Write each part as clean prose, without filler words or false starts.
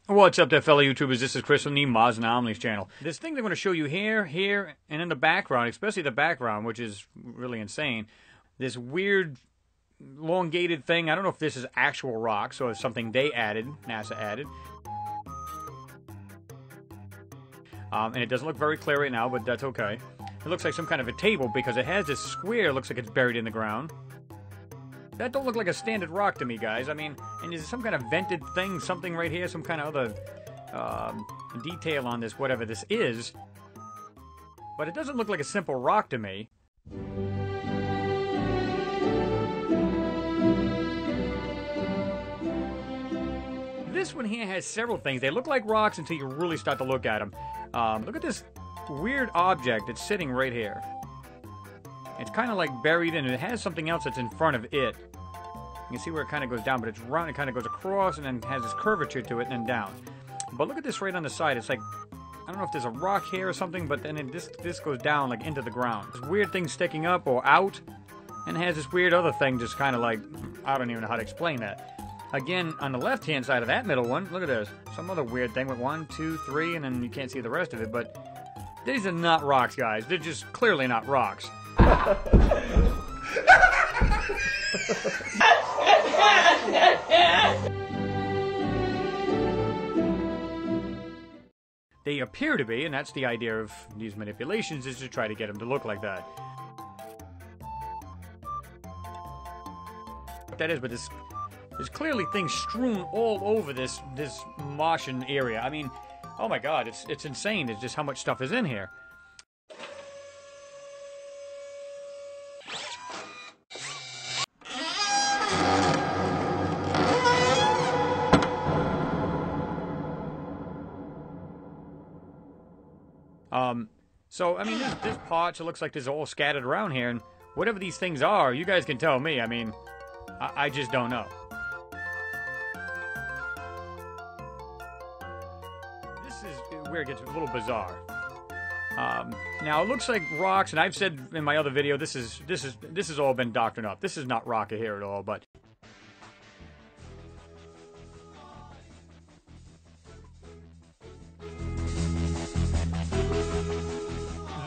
What's up there, fellow YouTubers? This is Chris from the ANOMALIES channel. This thing they're going to show you here, and in the background, especially the background, which is really insane, this weird, elongated thing. I don't know if this is actual rocks or something they added, NASA added. And it doesn't look very clear right now, but that's okay. It looks like some kind of a table because it has this square, looks like it's buried in the ground. That don't look like a standard rock to me, guys. I mean, and is there some kind of vented thing, something right here, some kind of other detail on this, whatever this is. But it doesn't look like a simple rock to me. This one here has several things. They look like rocks until you really start to look at them. Look at this weird object that's sitting right here. It's kind of like buried in, and it has something else that's in front of it. You can see where it kind of goes down, but it's round, it kind of goes across, and then has this curvature to it, and then down. But look at this right on the side. It's like, I don't know if there's a rock here or something, but then this goes down, like, into the ground. This weird thing sticking up or out, and it has this weird other thing just kind of like, I don't even know how to explain that. Again, on the left-hand side of that middle one, look at this. Some other weird thing with 1, 2, 3, and then you can't see the rest of it, but these are not rocks, guys. They're just clearly not rocks. They appear to be, and that's the idea of these manipulations, is to try to get them to look like that. What that is, but there's clearly things strewn all over this Martian area. I mean, oh my God, it's insane. It's just how much stuff is in here. So, I mean, there's parts, it looks like there's all scattered around here, and whatever these things are, you guys can tell me. I mean, I just don't know. This is where it gets a little bizarre. Now, it looks like rocks, and I've said in my other video, this has all been doctored up. This is not rock here at all, but...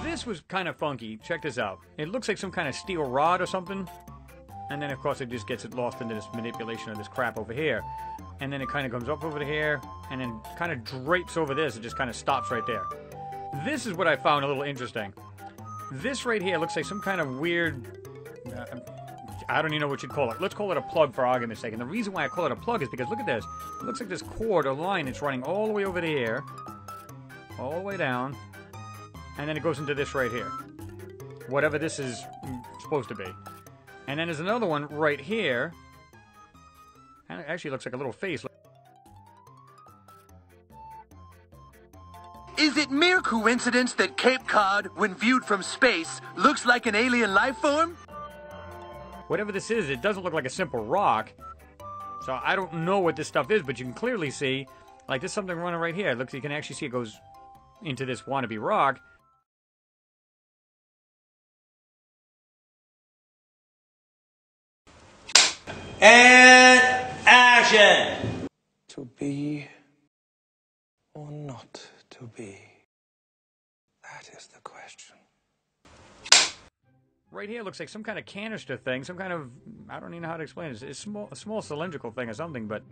This was kind of funky. Check this out. It looks like some kind of steel rod or something. And then, of course, it just gets it lost into this manipulation of this crap over here. And then it kind of comes up over here, and then kind of drapes over this. It just kind of stops right there. This is what I found a little interesting. This right here looks like some kind of weird... I don't even know what you'd call it. Let's call it a plug for argument's sake. And the reason why I call it a plug is because, look at this. It looks like this cord or line that's running all the way over to here. All the way down. And then it goes into this right here. Whatever this is supposed to be. And then there's another one right here. And it actually looks like a little face. Is it mere coincidence that Cape Cod, when viewed from space, looks like an alien life form? Whatever this is, it doesn't look like a simple rock. So I don't know what this stuff is, but you can clearly see, like, there's something running right here. It looks, you can actually see it goes into this wannabe rock. And action! To be or not to be? That is the question. Right here looks like some kind of canister thing, some kind of, I don't even know how to explain it. It's a small cylindrical thing or something, but...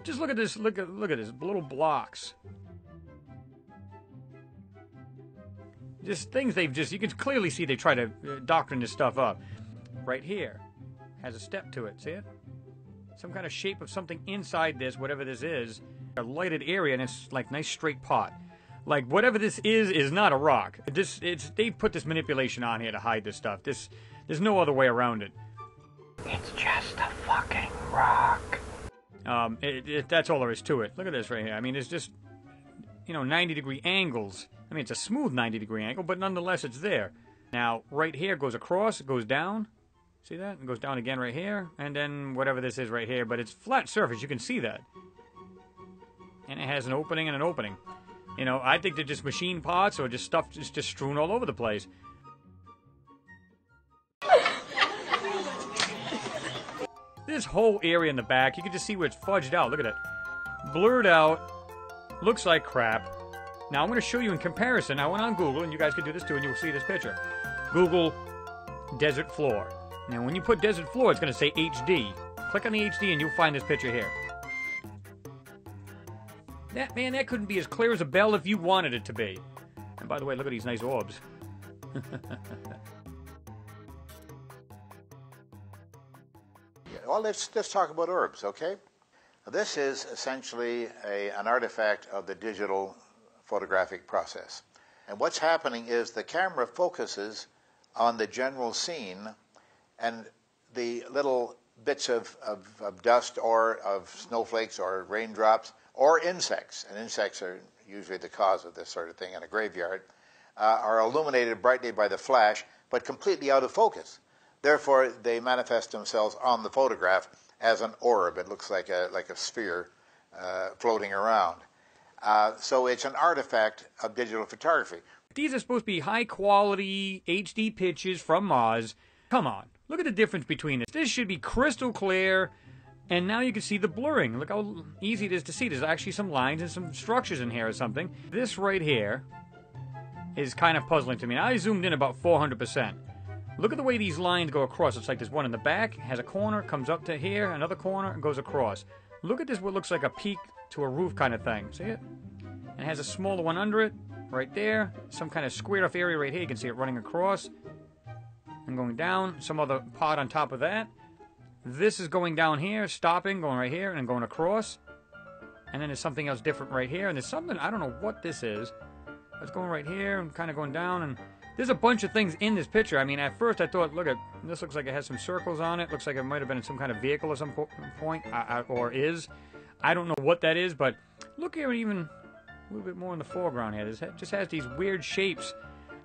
Just look at this, look at this, little blocks. Just things they've just, you can clearly see they try to doctrine this stuff up. Right here, has a step to it, see it? Some kind of shape of something inside this, whatever this is. A lighted area, and it's like nice straight pot. Like, whatever this is not a rock. They put this manipulation on here to hide this stuff. There's no other way around it. It's just a fucking rock. That's all there is to it. Look at this right here. I mean, it's just, 90-degree angles. I mean, it's a smooth 90-degree angle, but nonetheless, it's there. Now, right here goes across, it goes down. See that? It goes down again right here, and then whatever this is right here, but it's flat surface. You can see that. And it has an opening and an opening. I think they're just machine parts or just stuff just strewn all over the place. This whole area in the back, you can just see where it's fudged out. Look at it. Blurred out. Looks like crap. Now, I'm going to show you in comparison. I went on Google, and you guys can do this too, and you'll see this picture. Google desert floor. Now, when you put desert floor, it's going to say HD. Click on the HD, and you'll find this picture here. That couldn't be as clear as a bell if you wanted it to be. And by the way, look at these nice orbs. Well, let's talk about orbs, okay? This is essentially an artifact of the digital photographic process. And what's happening is the camera focuses on the general scene, and the little bits of dust or of snowflakes or raindrops or insects, and insects are usually the cause of this sort of thing in a graveyard, are illuminated brightly by the flash, but completely out of focus. Therefore, they manifest themselves on the photograph as an orb. It looks like a sphere floating around. So it's an artifact of digital photography. These are supposed to be high-quality HD pictures from Mars. Come on. Look at the difference between this. This should be crystal clear, and now you can see the blurring. Look how easy it is to see. There's actually some lines and some structures in here or something. This right here is kind of puzzling to me. Now, I zoomed in about 400%. Look at the way these lines go across. It's like there's one in the back, has a corner, comes up to here, another corner, and goes across. Look at this, what looks like a peak to a roof kind of thing. See it? And it has a smaller one under it, right there. Some kind of squared off area right here. You can see it running across and going down. Some other part on top of that. This is going down here, stopping, going right here, and going across. And then there's something else different right here. And there's something, I don't know what this is. It's going right here and kind of going down, and there's a bunch of things in this picture. I mean, at first I thought, look at this, looks like it has some circles on it. Looks like it might have been in some kind of vehicle at some point, or is. I don't know what that is, but look here, even a little bit more in the foreground here. This just has these weird shapes.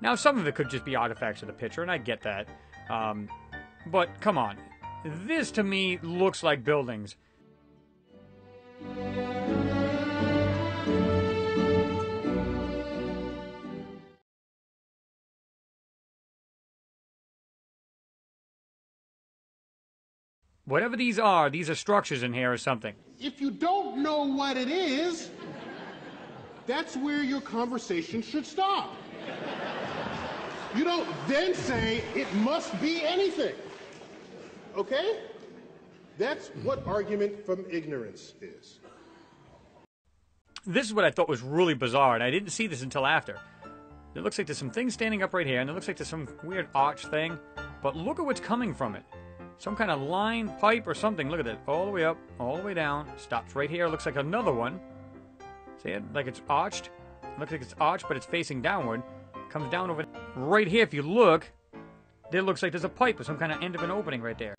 Now, some of it could just be artifacts of the picture, and I get that. But come on, this to me looks like buildings. Whatever these are structures in here or something. If you don't know what it is, that's where your conversation should stop. You don't then say, it must be anything. Okay? That's what argument from ignorance is. This is what I thought was really bizarre, and I didn't see this until after. It looks like there's some things standing up right here, and it looks like there's some weird arch thing, but look at what's coming from it. Some kind of line, pipe, or something. Look at that. All the way up, all the way down. Stops right here. Looks like another one. See it? Like it's arched. Looks like it's arched, but it's facing downward. Comes down over right here. If you look, there looks like there's a pipe or some kind of end of an opening right there.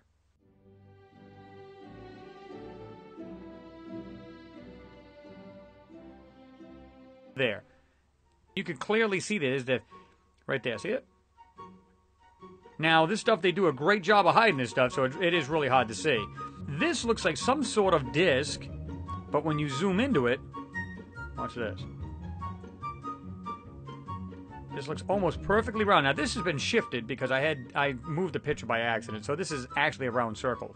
There. You can clearly see there's the right there. See it? Now, this stuff, they do a great job of hiding this stuff, so it is really hard to see. This looks like some sort of disc, but when you zoom into it, watch this. This looks almost perfectly round. Now, this has been shifted because I moved the picture by accident, so this is actually a round circle.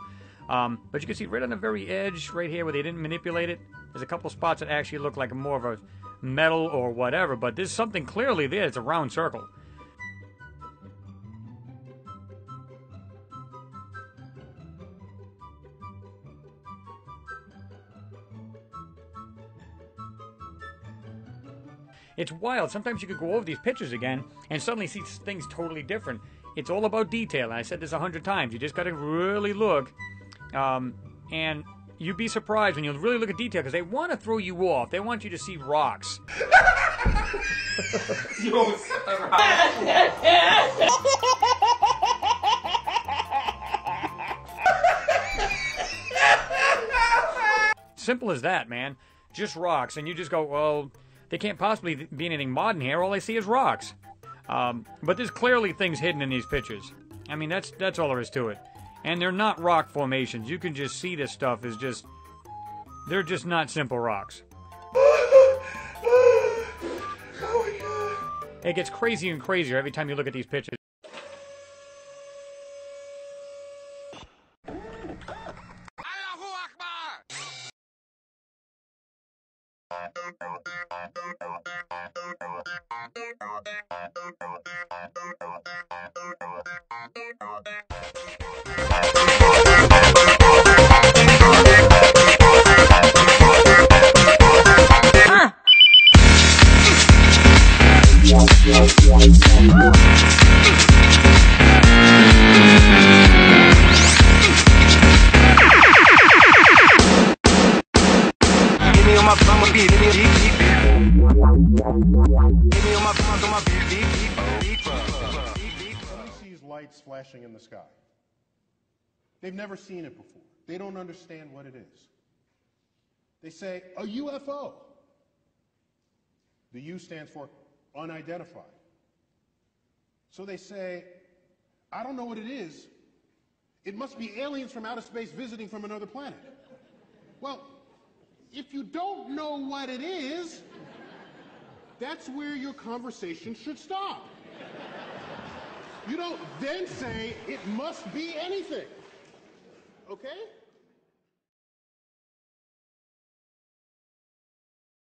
But you can see right on the very edge, right here, where they didn't manipulate it, there's a couple spots that actually look like more of a metal or whatever, but there's something clearly there. It's a round circle. It's wild. Sometimes you could go over these pictures again and suddenly see things totally different. It's all about detail, and I said this 100 times. You just got to really look, and you'd be surprised when you really look at detail, because they want to throw you off. They want you to see rocks. Simple as that, man. Just rocks, and you just go, well, they can't possibly be anything modern here. All I see is rocks. But there's clearly things hidden in these pictures. I mean, that's all there is to it. And they're not rock formations. You can just see this stuff is just... They're just not simple rocks. Oh my God. It gets crazier and crazier every time you look at these pictures. Sees lights flashing in the sky. They've never seen it before. They don't understand what it is. They say, a UFO. The U stands for unidentified. So they say, I don't know what it is. It must be aliens from outer space visiting from another planet. Well, if you don't know what it is, that's where your conversation should stop. You don't then say, it must be anything. Okay?